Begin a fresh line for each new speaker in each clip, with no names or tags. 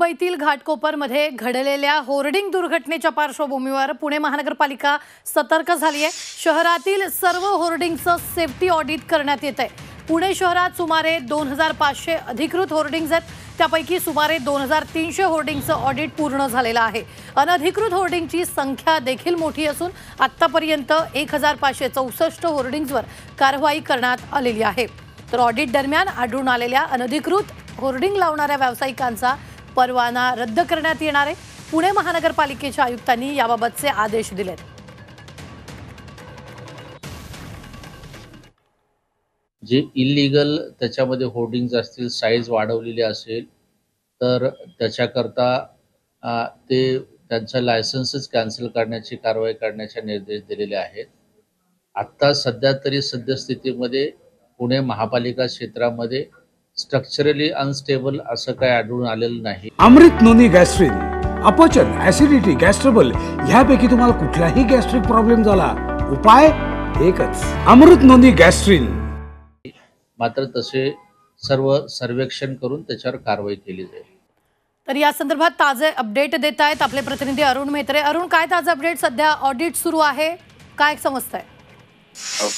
मुंबईतील घाटकोपरमध्ये घडलेल्या होर्डिंग दुर्घटनेच्या पार्श्वभूमीवर पुणे महानगरपालिका सतर्क झाली आहे। शहरातील सर्व होर्डिंगचं सेफ्टी ऑडिट करण्यात येत आहे। पुणे शहरात सुमारे 2500 अधिकृत होर्डिंग्स आहेत, त्यापैकी सुमारे 2300 होर्डिंगचं ऑडिट पूर्ण झालेलं आहे। अनधिकृत होर्डिंगची संख्या देखील मोठी असून आतापर्यंत 1564 होर्डिंग्सवर कारवाई करण्यात आलेली आहे। तर ऑडिट दरम्यान आढळून आलेल्या अनधिकृत होर्डिंग लावणाऱ्या व्यावसायिकांचा परवाना रद्द करण्यात येणार आहे। पुणे महानगरपालिकेच्या आयुक्तांनी याबाबतचे आदेश दिलेत।
जे इल्लीगल त्याच्यामध्ये होर्डिंग्स असतील, साईज वाढवलेली असेल तर त्याच्याकरता ते त्यांचा लायसन्सच कॅन्सल करण्याची कारवाई करण्याचे निर्देश दिलेले आहेत। आता सध्या तरी सद्यस्थितीमध्ये पुणे महापालिका क्षेत्रामध्ये स्ट्रक्चरली अनस्टेबल असं काही आढळून आलेलं नाही।
अमृत नोनी गॅस्ट्रिन, अपचन, ऍसिडिटी, गॅस्ट्रबल ह्यापैकी तुम्हाला कुठलाही गॅस्ट्रिक प्रॉब्लेम झाला, उपाय एकच, अमृत नोनी गॅस्ट्रिन।
मात्र तसे सर्व सर्वेक्षण करून त्याच्यावर कारवाई केली जाईल।
तर या संदर्भात ताजे अपडेट देत आहेत आपले प्रतिनिधी अरुण मेहत्रे। अरुण, काय ताजे अपडेट? सध्या ऑडिट सुरू आहे, काय समजतंय?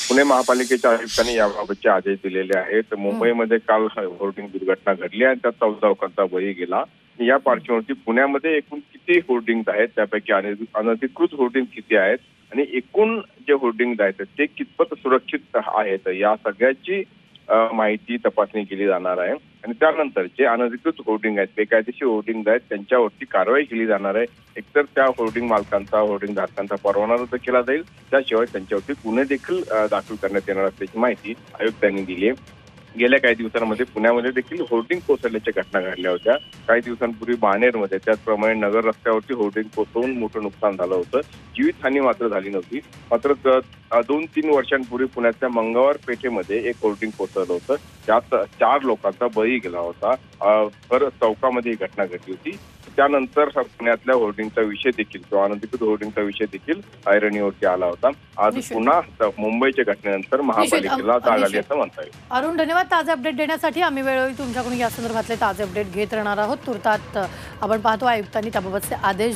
पुणे महापालिकेच्या आयुक्तांनी याबाबतचे आदेश दिलेले आहेत। मुंबईमध्ये काल होर्डिंग दुर्घटना घडली आणि त्यात 14 लोकांचा बळी गेला। या पार्श्वभूमीवरती पुण्यामध्ये एकूण किती होर्डिंग्स आहेत, त्यापैकी अनधिकृत होर्डिंग किती आहेत आणि एकूण जे होर्डिंग्स आहेत ते कितपत सुरक्षित आहेत, या सगळ्याची माहिती तपासणी केली जाणार आहे। आणि त्यानंतर जे अनधिकृत होर्डिंग आहेत, बेकायदेशीर होर्डिंग आहेत, त्यांच्यावरती कारवाई केली जाणार आहे। एकतर त्या होर्डिंग मालकांचा, होर्डिंग धारकांचा परवाना रद्द केला जाईल, त्याशिवाय त्यांच्यावरती गुन्हे देखील दाखल करण्यात येणार असल्याची माहिती आयुक्तांनी दिली आहे। गेल्या काही दिवसांमध्ये पुण्यामध्ये देखील होर्डिंग कोसळल्याच्या घटना घडल्या होत्या। काही दिवसांपूर्वी बाणेरमध्ये, त्याचप्रमाणे नगर रस्त्यावरती होर्डिंग कोसळून मोठं नुकसान झालं होतं। जीवितहानी मात्र झाली नव्हती। मात्र 2-3 वर्षांपूर्वी पुण्यातल्या मंगळवार पेठेमध्ये एक होर्डिंग कोसळलं होतं, त्यात 4 लोकांचा बळी गेला होता। तर चौकामध्ये ही घटना घडली होती। त्यानंतर पुण्यातल्या होर्डिंगचा विषय देखील किंवा अनधिकृत होर्डिंगचा विषय देखील ऐरणीवरती आला होता। आज पुन्हा मुंबईच्या घटनेनंतर महापालिकेला जाग आली असं म्हणता येईल।
अरुण, धन्यवाद ताजे अपडेट देण्यासाठी। आम्ही वेळोवेळी तुमच्याकडून या संदर्भातले ताजे अपडेट घेत राहणार आहोत। तुर्तात आपण पाहतो आयुक्तांनी त्याबाबतचे आदेश